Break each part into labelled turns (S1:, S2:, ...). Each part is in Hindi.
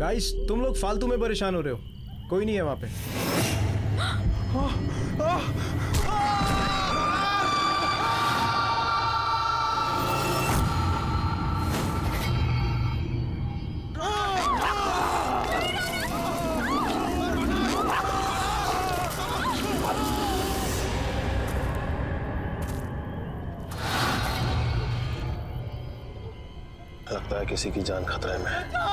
S1: गाइस तुम लोग फालतू में परेशान हो रहे हो, कोई नहीं है वहां पे।
S2: लगता है किसी की जान खतरे में है।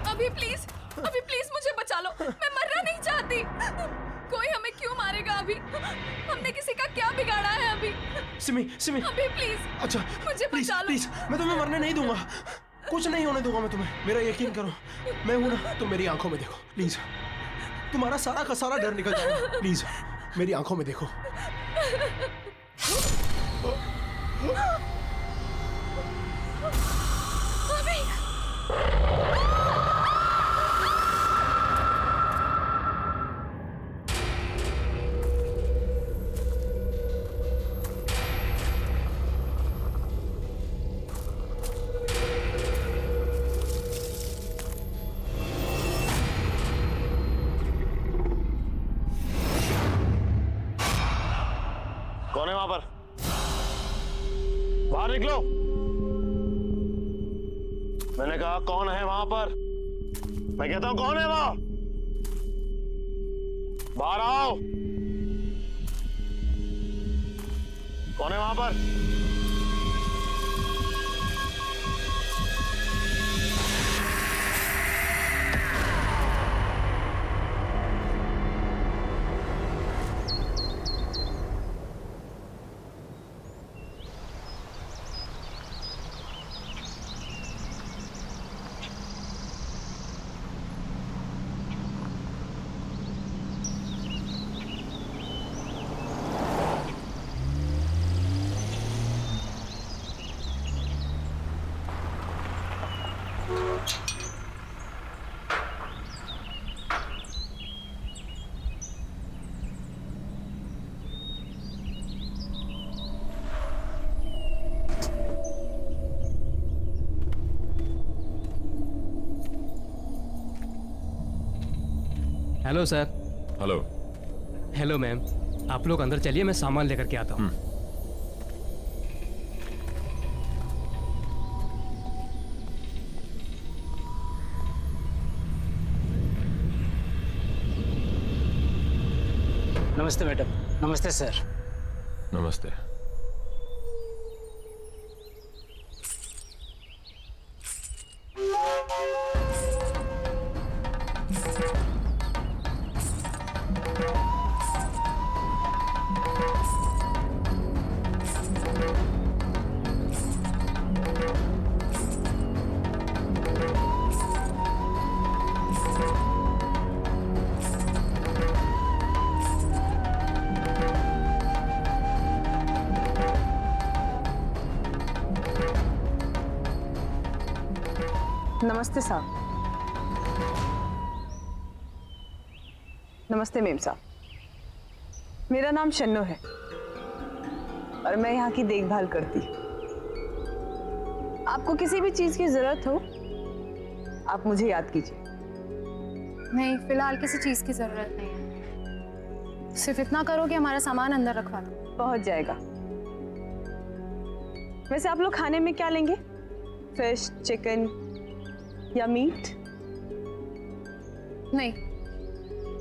S3: अभी प्लीज मुझे बचा लो, मैं मरना नहीं चाहती। कोई हमें क्यों मारेगा अभी? हमने किसी का क्या बिगाड़ा है अभी?
S1: सिमी सिमी
S3: अभी प्लीज,
S1: अच्छा
S3: मुझे बचा लो।
S1: प्लीज, मैं तुम्हें मरने नहीं दूंगा, कुछ नहीं होने दूंगा मैं तुम्हें, मेरा यकीन करो। मैं हूं ना, तुम मेरी आंखों में देखो प्लीज, तुम्हारा सारा का सारा डर निकल जाएगा। प्लीज मेरी आंखों में देखो।
S2: कौन है वहां पर? बाहर निकलो। मैंने कहा कौन है वहां पर? मैं कहता हूं कौन है वहां? बाहर आओ। कौन है वहां पर?
S4: Hello sir.
S5: Hello.
S4: Hello ma'am, आप लोग अंदर चलिए, मैं सामान लेकर के आता हूँ।
S6: नमस्ते मैडम। नमस्ते सर।
S5: नमस्ते।
S7: नमस्ते साहब। नमस्ते मेम साहब, मेरा नाम शन्नो है और मैं यहाँ की देखभाल करती। आपको किसी भी चीज की जरूरत हो आप मुझे याद कीजिए।
S8: नहीं, फिलहाल किसी चीज की जरूरत नहीं है। सिर्फ इतना करो कि हमारा सामान अंदर रखवा दो।
S7: पहुंच जाएगा। वैसे आप लोग खाने में क्या लेंगे? फिश, चिकन या मीट?
S8: नहीं,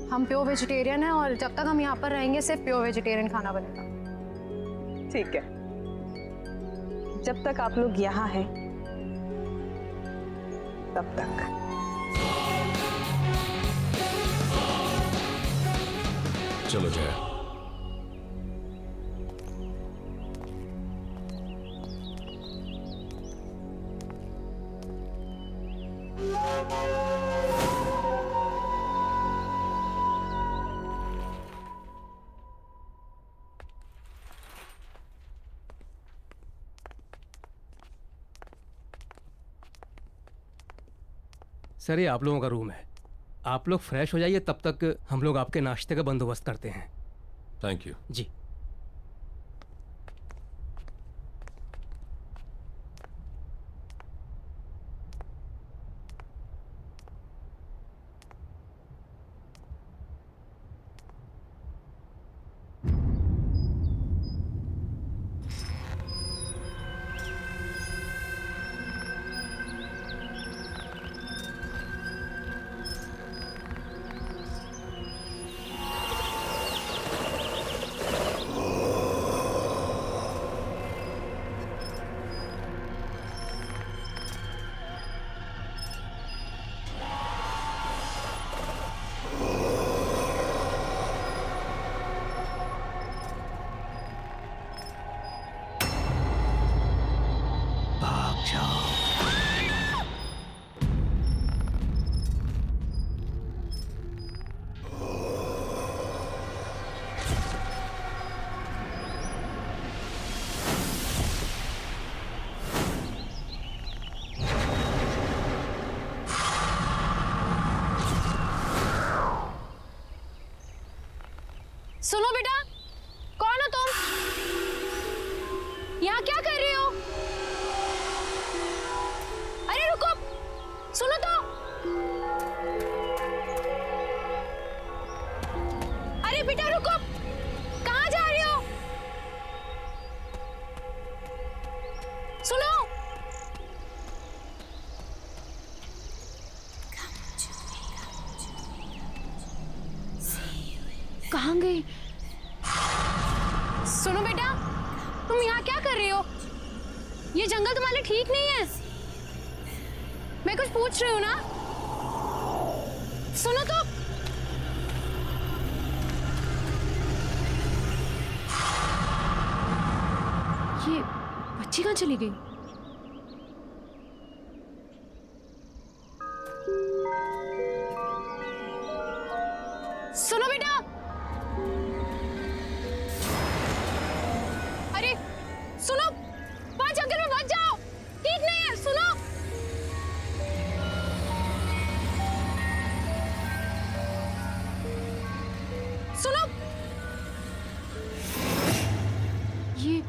S8: हम प्योर वेजिटेरियन हैं और जब तक हम यहाँ पर रहेंगे सिर्फ प्योर वेजिटेरियन खाना बनेगा।
S7: ठीक है, जब तक आप लोग यहाँ हैं तब तक।
S5: चलो जया।
S4: सर, ये आप लोगों का रूम है। आप लोग फ्रेश हो जाइए, तब तक हम लोग आपके नाश्ते का बंदोबस्त करते हैं।
S5: Thank you.
S4: जी।
S8: सुनो बेटा, कौन हो तुम? यहाँ क्या कर रही हो? अरे रुको, सुनो तो। अरे बेटा रुको, कहाँ जा रही हो? सुनो। कहाँ गई? सुनो बेटा, तुम यहाँ क्या कर रही हो? ये जंगल तुम्हारे लिए ठीक नहीं है। मैं कुछ पूछ रही हूँ ना। सुनो तो। ये बच्ची कहाँ चली गई? सुनो बेटा। अरे सुनो, वहां जंगल में मत जाओ, ठीक नहीं है। सुनो। सुनो। ये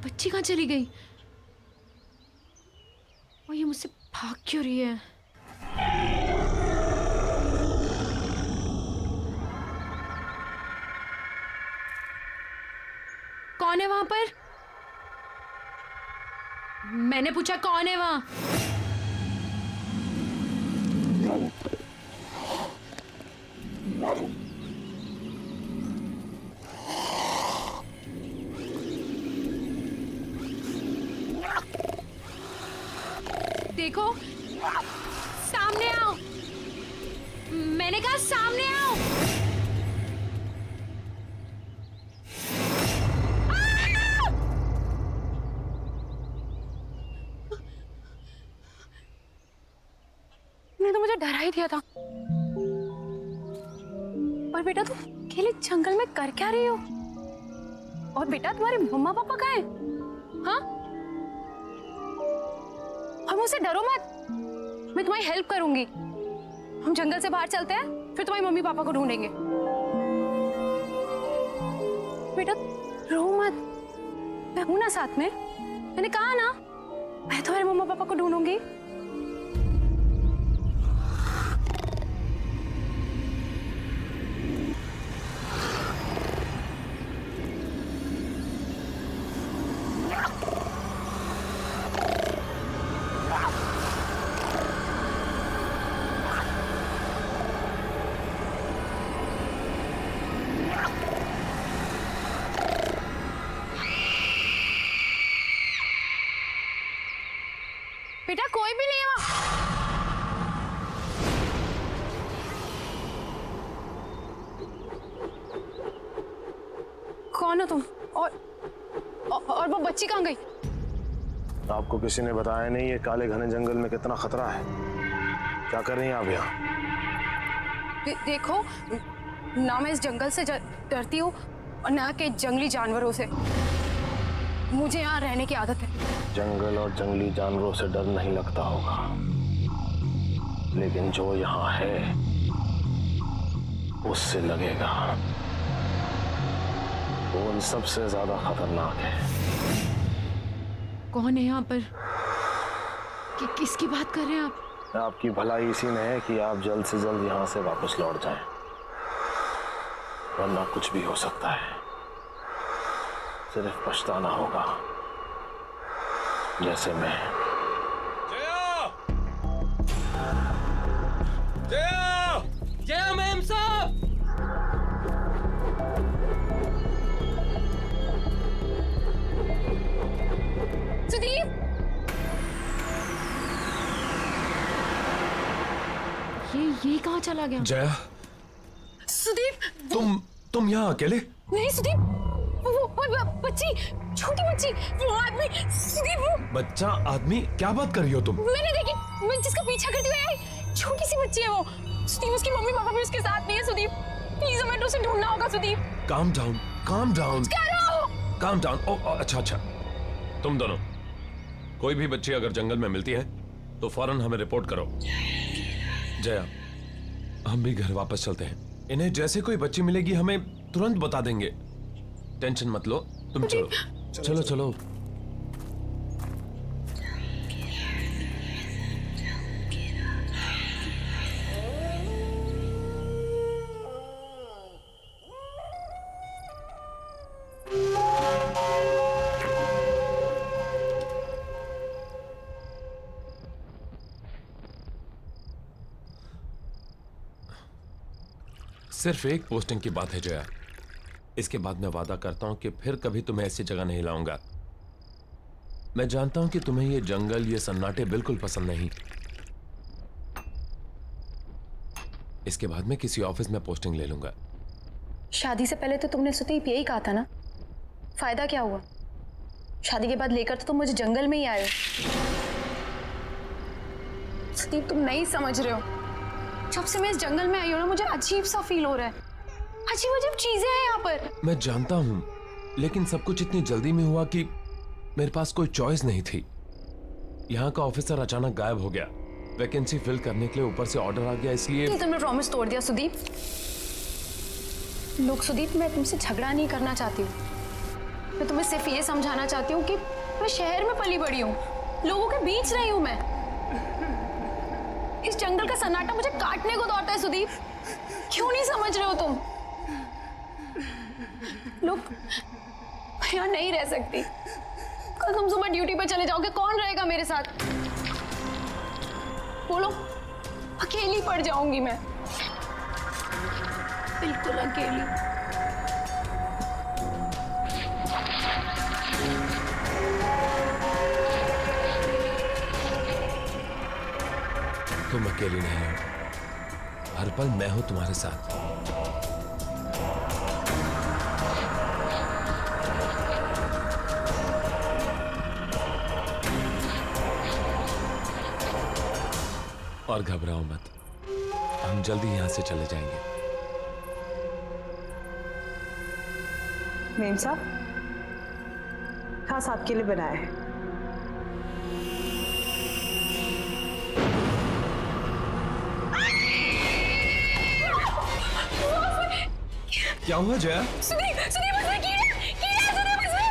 S8: बच्ची कहाँ चली गई? और ये मुझसे भाग क्यों रही है? कौन है वहां पर? मैंने पूछा कौन है वहां? देखो, सामने आओ। मैंने कहा सामने आओ। तो मुझे डरा ही दिया था। और बेटा तुम अकेले जंगल में कर क्या रही हो? और बेटा तुम्हारे मम्मा पापा कहाँ हैं? हाँ? और मुझसे डरो मत, मैं तुम्हारी हेल्प करूंगी। हम जंगल से बाहर चलते हैं, फिर तुम्हारी मम्मी पापा को ढूंढेंगे। बेटा रो मत, मैं हूं ना साथ में। मैंने कहा ना, मैं तुम्हारे मम्मा पापा को ढूंढूंगी। कौन हो तुम? और वो बच्ची कहाँ गई?
S2: आपको किसी ने बताया नहीं ये काले घने जंगल में कितना खतरा है? क्या कर रही हैं आप यहाँ?
S8: देखो, ना मैं इस जंगल से डरती हूँ और ना के जंगली जानवरों से। मुझे यहाँ रहने की आदत है।
S2: जंगल और जंगली जानवरों से डर नहीं लगता होगा, लेकिन जो यहाँ है उससे लगेगा। वो उन सबसे ज्यादा खतरनाक है।
S8: कौन है यहाँ पर? किसकी बात कर रहे हैं आप?
S2: आपकी भलाई इसी में है कि आप जल्द से जल्द यहाँ से वापस लौट जाएं, वरना कुछ भी हो सकता है। सिर्फ पछताना होगा, जैसे मैं।
S4: जया मैम साहब!
S8: सुदीप! ये कहाँ चला गया?
S5: जया,
S8: सुदीप!
S5: तुम यहाँ अकेले?
S8: नहीं सुदीप, वो बच्ची, छोटी बच्ची, वो आदमी, सुदीप वो
S5: बच्चा आदमी? क्या बात कर रही हो तुम?
S8: मैंने देखी, मैं जिसका पीछा करती हुई आई, छोटी सी बच्ची है वो। सुदीप, उसकी मम्मी पापा भी उसके साथ नहीं है। सुदीप प्लीज, हमें उसे ढूंढना होगा। Sudeep
S5: calm down, calm down, calm down. अच्छा अच्छा, तुम दोनों कोई भी बच्ची अगर जंगल में मिलती है तो फौरन हमें रिपोर्ट करो। जया, हम भी घर वापस चलते हैं। इन्हें जैसे कोई बच्ची मिलेगी हमें तुरंत बता देंगे। टेंशन मत लो, तुम चलो चलो चलो। सिर्फ एक पोस्टिंग की बात है जया, इसके बाद मैं वादा करता हूं कि फिर कभी तुम्हें ऐसी जगह नहीं लाऊंगा। मैं जानता हूं कि तुम्हें ये जंगल, ये सन्नाटे बिल्कुल पसंद नहीं। इसके बाद मैं किसी ऑफिस में पोस्टिंग ले लूंगा।
S8: शादी से पहले तो तुमने सुदीप यही कहा था ना? फायदा क्या हुआ? शादी के बाद लेकर तो तुम मुझे जंगल में ही आए हो। सुदीप, तुम नहीं समझ रहे हो। जब से मैं इस जंगल में आई हूं ना, मुझे अजीब सा फील हो रहा है। अजीब अजीब चीजें हैं यहाँ पर।
S5: मैं जानता हूं, लेकिन सब कुछ इतनी जल्दी में हुआ कि मेरे पास कोई चॉइस नहीं थी। यहाँ का ऑफिसर अचानक गायब हो गया। वैकेंसी फिल करने के लिए ऊपर से ऑर्डर आ गया, इसलिए
S8: तुमने प्रॉमिस तोड़ दिया सुदीप। लोग, सुदीप, मैं तुमसे झगड़ा नहीं करना चाहती हूँ। मैं तुम्हें सिर्फ ये समझाना चाहती हूँ कि मैं शहर में पली बड़ी हूँ, लोगों के बीच रही हूँ मैं। इस जंगल का सन्नाटा मुझे काटने को दौड़ता है सुदीप। क्यों नहीं समझ रहे हो तुम? लोग, मैं यहाँ नहीं रह सकती। कल तुम सुबह ड्यूटी पे चले जाओगे, कौन रहेगा मेरे साथ? बोलो, अकेली पड़ जाऊंगी मैं, बिल्कुल अकेली।
S5: तुम अकेली नहीं हो। हर पल मैं हूं तुम्हारे साथ। और घबराओ मत, हम जल्दी यहां से चले जाएंगे।
S7: मेम साहब, खास आपके लिए बनाया है।
S5: क्या हुआ जया?
S8: सुदीप, सुदीप, उसमें कीड़े सुदीप, उसमें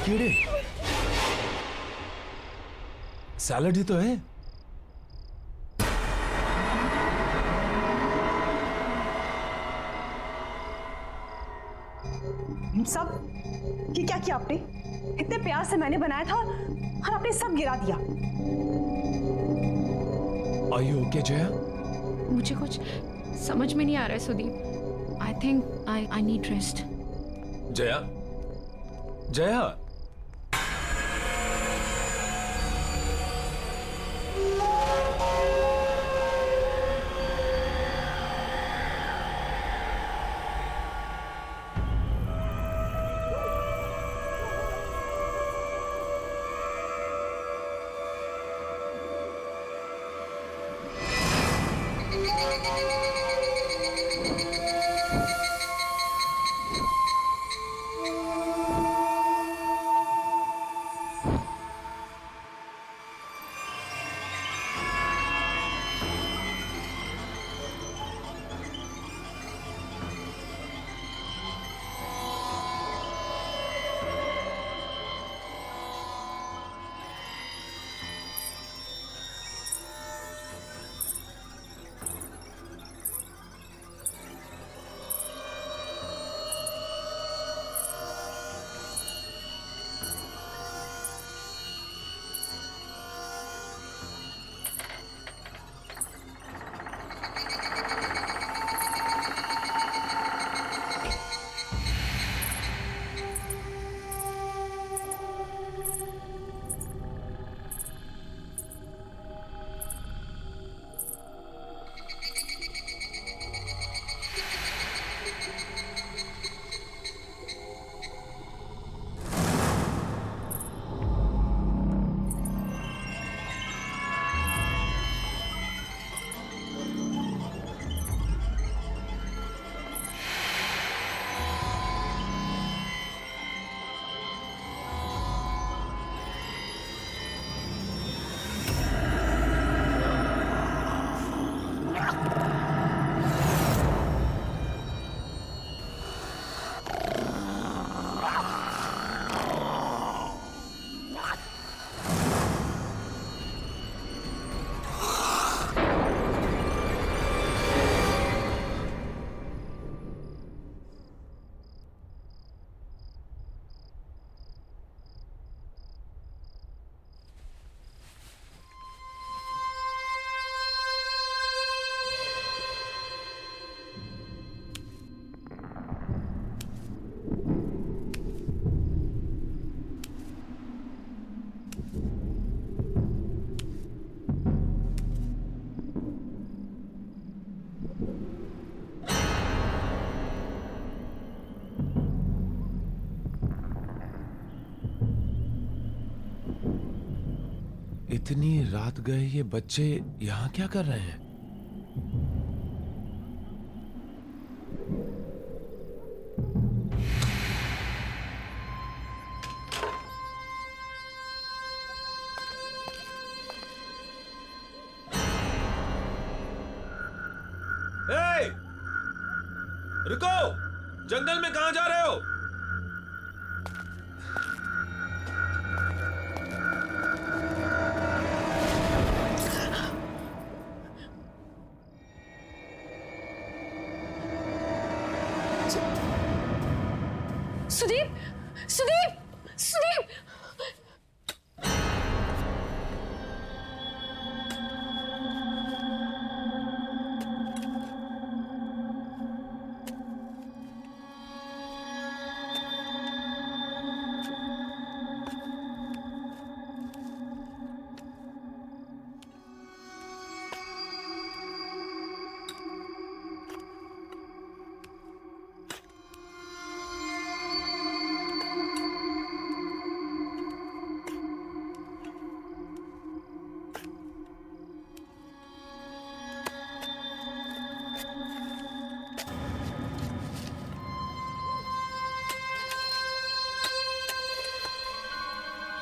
S5: कीड़े? सैलड ही तो है।
S7: सब ये क्या किया आपने? इतने प्यार से मैंने बनाया था और आपने सब गिरा दिया।
S5: Are you okay, Jaya?
S8: मुझे कुछ समझ में नहीं आ रहा है Sudeep. I think I need rest.
S5: Jaya, Jaya, इतनी रात गए ये बच्चे यहां क्या कर रहे हैं? ए! रुको! जंगल में कहां जा रहे हो?
S8: सुदीप, सुदीप, सुदीप!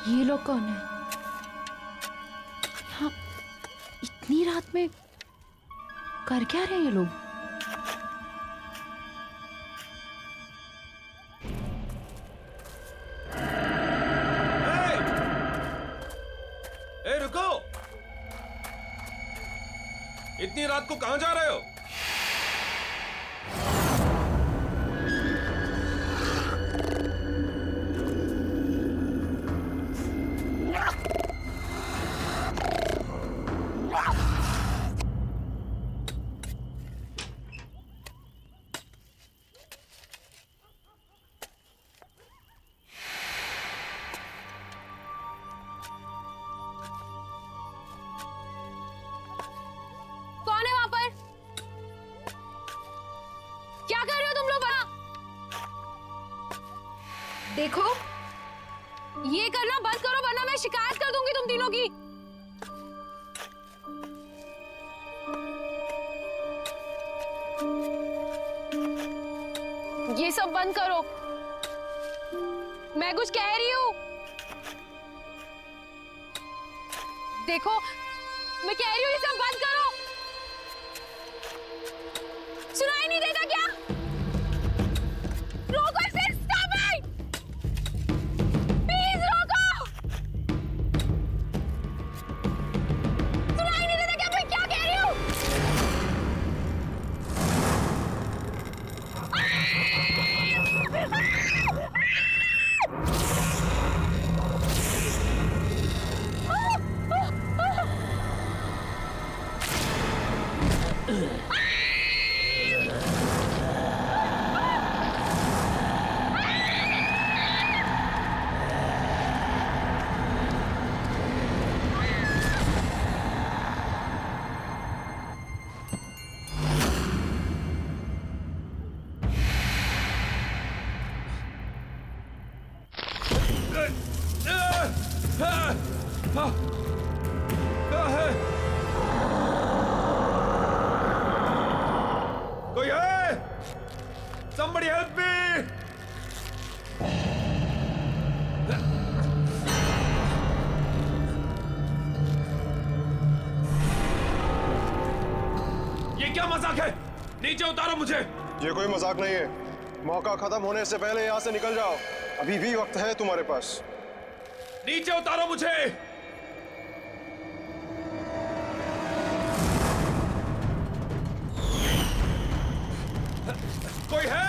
S8: ये लोग कौन है? हाँ, इतनी रात में कर क्या रहे हैं ये लोग?
S5: ए, रुको! इतनी रात को कहां जा रहे हो?
S8: कौन है वहां पर? क्या कर रहे हो तुम लोग वहां? देखो, ये करना बंद करो वरना मैं शिकायत कर दूंगी तुम तीनों की। ये सब बंद करो, मैं कुछ कह रही हूं। देखो, मैं कह रही हूं ये सब बंद करो। सुनाई नहीं देता क्या? रोको इसे, स्टॉप इट! प्लीज रोको! सुनाई नहीं देता क्या? मैं क्या कह रही हूं?
S5: कोई है? Somebody help me! ये क्या मजाक है? नीचे उतारो मुझे।
S9: ये कोई मजाक नहीं है। मौका खत्म होने से पहले यहाँ से निकल जाओ। अभी भी वक्त है तुम्हारे पास।
S5: नीचे उतारो मुझे। कोई है?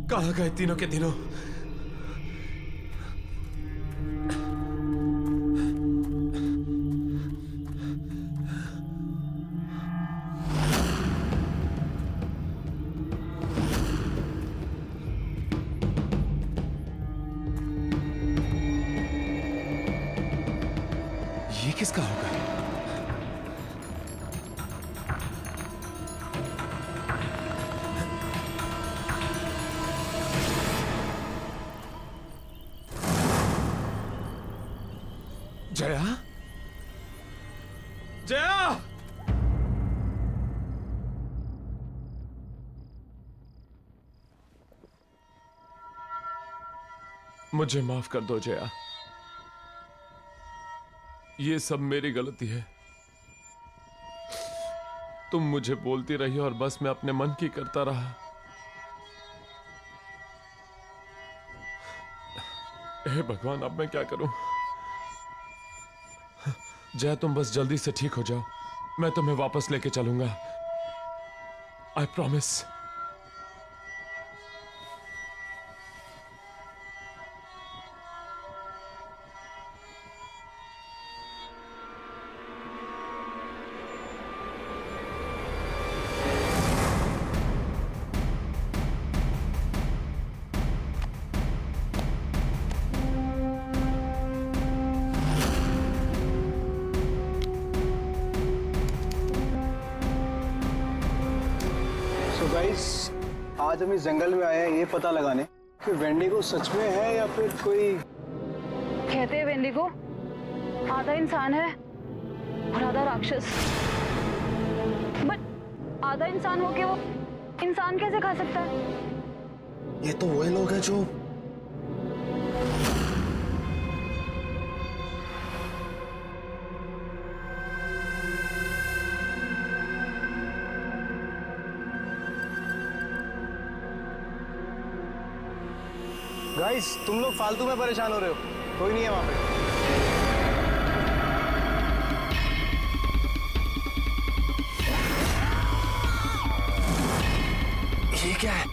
S5: कहाँ गए तीनों के तीनों? ये किसका होगा? जया? जया! मुझे माफ कर दो जया, ये सब मेरी गलती है। तुम मुझे बोलती रही और बस मैं अपने मन की करता रहा। हे भगवान, अब मैं क्या करूं? जया, तुम बस जल्दी से ठीक हो जाओ, मैं तुम्हें वापस लेके चलूंगा। I promise.
S10: आज हम इस जंगल में आए हैं ये पता लगाने कि वेंडिगो सच में है या फिर कोई।
S7: कहते हैं वेंडिगो आधा इंसान है और आधा राक्षस, बट आधा इंसान होके वो इंसान कैसे खा सकता है?
S2: ये तो वही लोग हैं जो
S10: गाइस, तुम लोग फालतू में परेशान हो रहे हो, कोई नहीं है वहां पे।
S2: ये क्या है?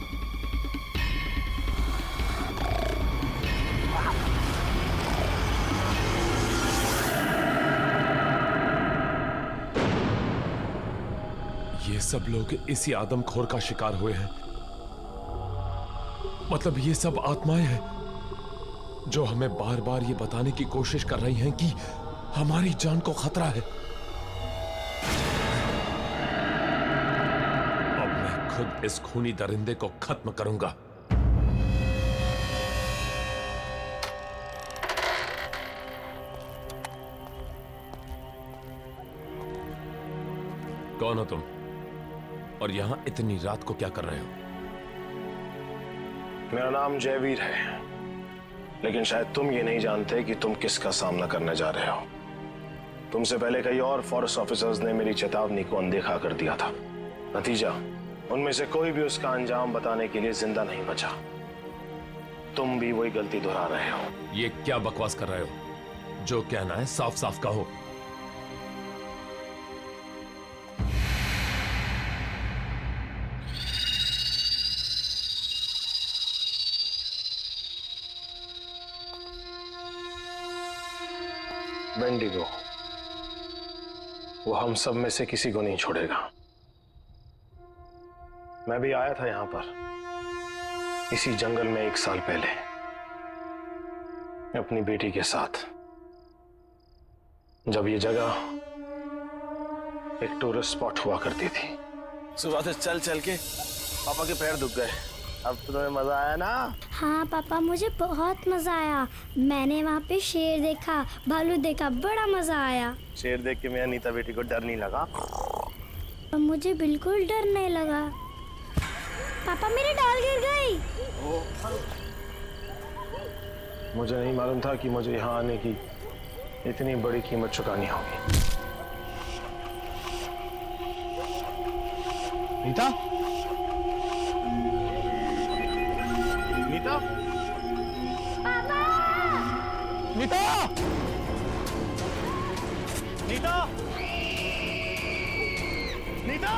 S5: ये सब लोग इसी आदमखोर का शिकार हुए हैं। मतलब ये सब आत्माएं हैं जो हमें बार बार ये बताने की कोशिश कर रही हैं कि हमारी जान को खतरा है। अब मैं खुद इस खूनी दरिंदे को खत्म करूंगा। कौन हो तुम और यहां इतनी रात को क्या कर रहे हो?
S2: मेरा नाम जयवीर है, लेकिन शायद तुम ये नहीं जानते कि तुम किसका सामना करने जा रहे हो। तुमसे पहले कई और फॉरेस्ट ऑफिसर्स ने मेरी चेतावनी को अनदेखा कर दिया था। नतीजा, उनमें से कोई भी उसका अंजाम बताने के लिए जिंदा नहीं बचा। तुम भी वही गलती दोहरा रहे हो।
S5: ये क्या बकवास कर रहे हो? जो कहना है साफ साफ कहो।
S2: वेंडिगो, वो हम सब में से किसी को नहीं छोड़ेगा। मैं भी आया था यहां पर इसी जंगल में 1 साल पहले अपनी बेटी के साथ, जब ये जगह एक टूरिस्ट स्पॉट हुआ करती थी। सुबह से चल चल के पापा के पैर दुख गए। अब तुम्हें मजा आया ना?
S11: हाँ पापा, मुझे बहुत मजा आया। मैंने वहाँ पे शेर देखा, भालू देखा, बड़ा मजा आया।
S2: शेर देख के मेरा नीता बेटी को डर नहीं लगा?
S11: मुझे बिल्कुल डर नहीं लगा। पापा, मेरी डाल गिर गई।
S2: मुझे नहीं मालूम था कि मुझे यहाँ आने की इतनी बड़ी कीमत चुकानी होगी।
S10: नीता? नीता? नीता? नीता? नीता?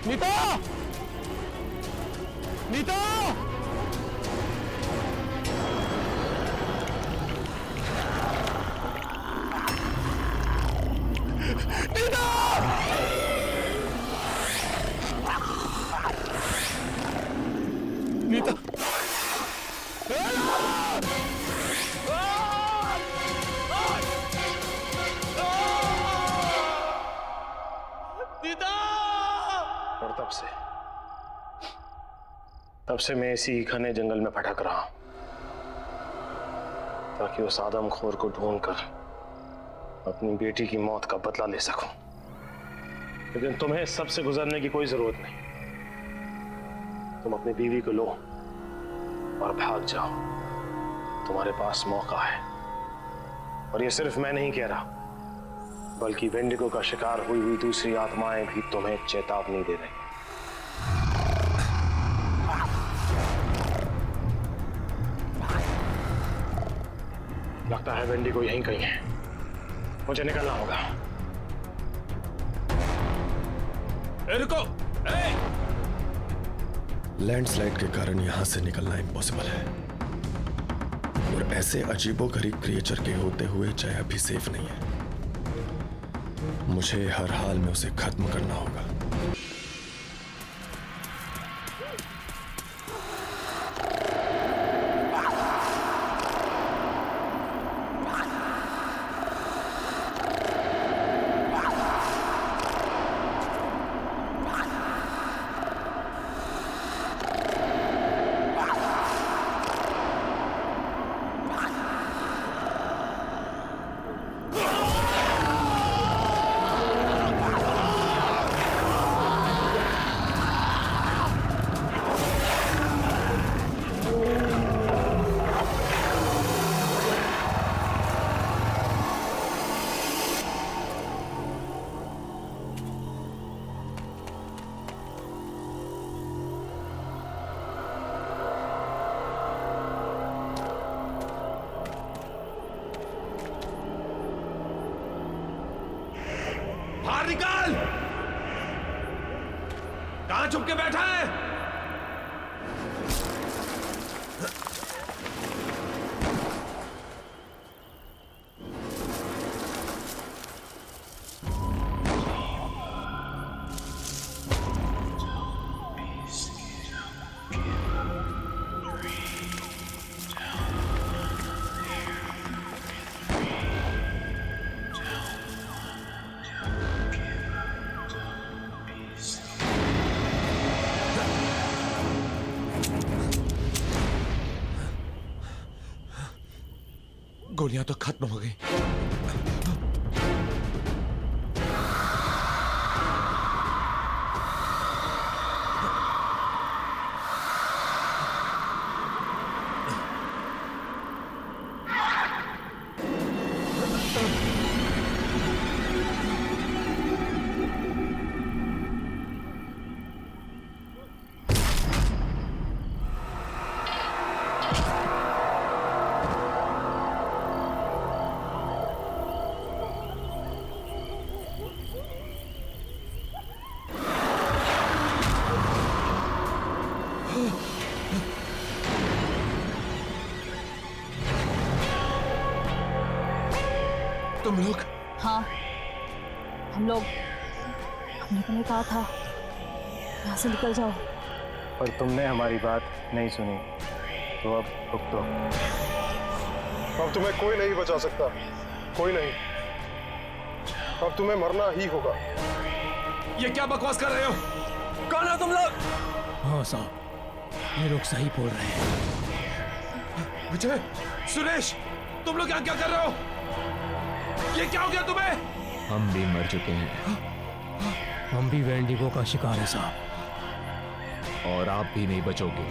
S10: नीता? नीता? नीता? नीता?
S2: से। तब से मैं इसी घने जंगल में भटक रहा हूं ताकि उस आदमखोर को ढूंढकर अपनी बेटी की मौत का बदला ले सकूं। लेकिन तुम्हें सबसे गुजरने की कोई जरूरत नहीं। तुम अपनी बीवी को लो और भाग जाओ। तुम्हारे पास मौका है। और ये सिर्फ मैं नहीं कह रहा, बल्कि वेंडिगो का शिकार हुई हुई दूसरी आत्माएं भी तुम्हें चेतावनी दे रही। लगता है वेंडिगो यहीं कहीं है। मुझे निकलना होगा।
S5: रुको!
S12: लैंडस्लाइड के कारण यहां से निकलना इम्पॉसिबल है, और ऐसे अजीबोगरीब क्रिएचर के होते हुए जया भी सेफ नहीं है। मुझे हर हाल में उसे खत्म करना होगा।
S5: बाहर निकाल! कहां छुप के बैठा है? गोलियां तो खत्म हो गई। तुम लोग?
S7: हाँ, हमने तुम्हें कहा था यहाँ से निकल जाओ,
S10: पर तुमने हमारी बात नहीं सुनी, तो अब भुगतो।
S9: अब तुम्हें कोई नहीं बचा सकता, कोई नहीं। अब तुम्हें मरना ही होगा।
S5: ये क्या बकवास कर रहे हो? कौन हो तुम लोग?
S4: हाँ साहब, ये लोग सही बोल रहे हैं।
S5: विजय, सुरेश, तुम लोग यहाँ क्या कर रहे हो? ये क्या हो गया तुम्हें?
S13: हम भी मर चुके हैं।
S4: हम भी वेंडिगो का शिकार है साहब,
S13: और आप भी नहीं बचोगे।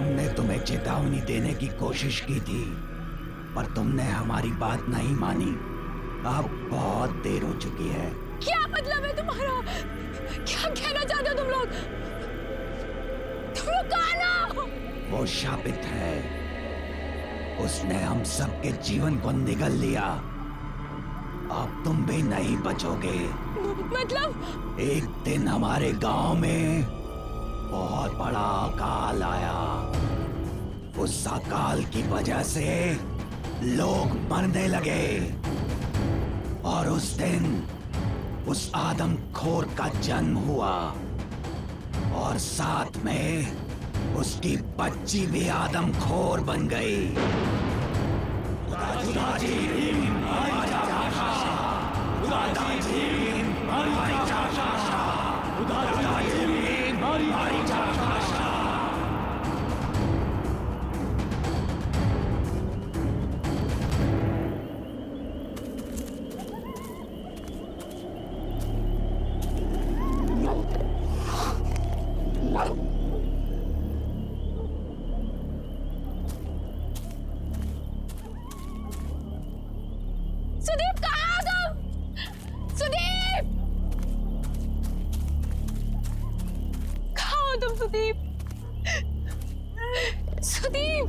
S14: हमने तुम्हें चेतावनी देने की कोशिश की थी, पर तुमने हमारी बात नहीं मानी। अब बहुत देर हो चुकी है।
S3: क्या मतलब है तुम्हारा? क्या कहना चाहते हो तुम लोग? कौन हो?
S14: वो शापित है, उसने हम सबके जीवन को निगल लिया। अब तुम भी नहीं बचोगे।
S3: मतलब?
S14: एक दिन हमारे गांव में बहुत बड़ा अकाल आया। उस अकाल की वजह से लोग मरने लगे और उस दिन उस आदमखोर का जन्म हुआ और साथ में उसकी बच्ची भी आदमखोर बन गई।
S3: सुदीप कहाँ हो तुम? सुदीप! कहाँ हो तुम सुदीप? सुदीप!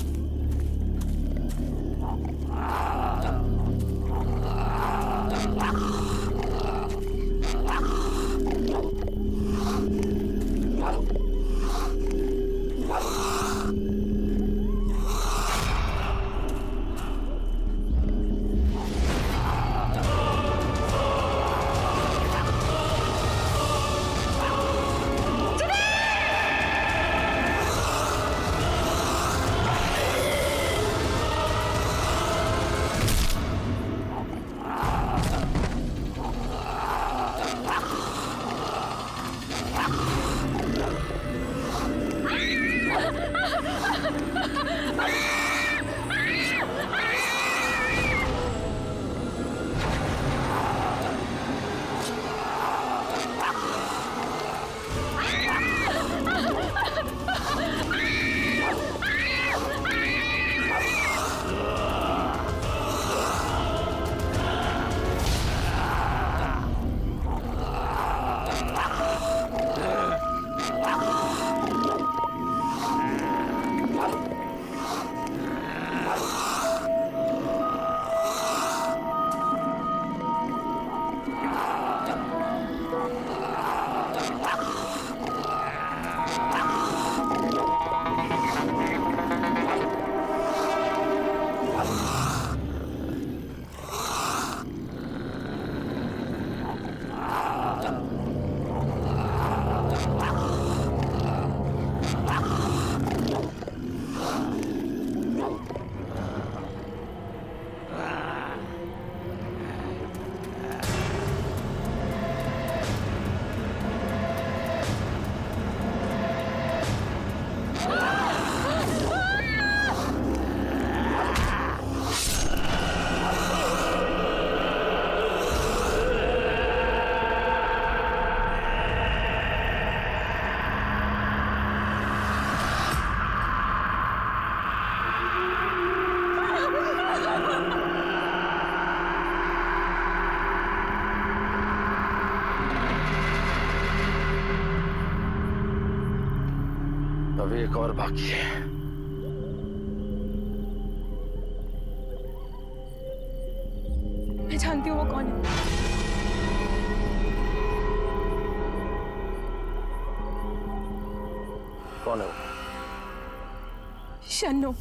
S2: अभी एक और बाकी है।
S3: मैं जानती हूँ वो कौन है।
S2: कौन है वो?
S3: शन्नो।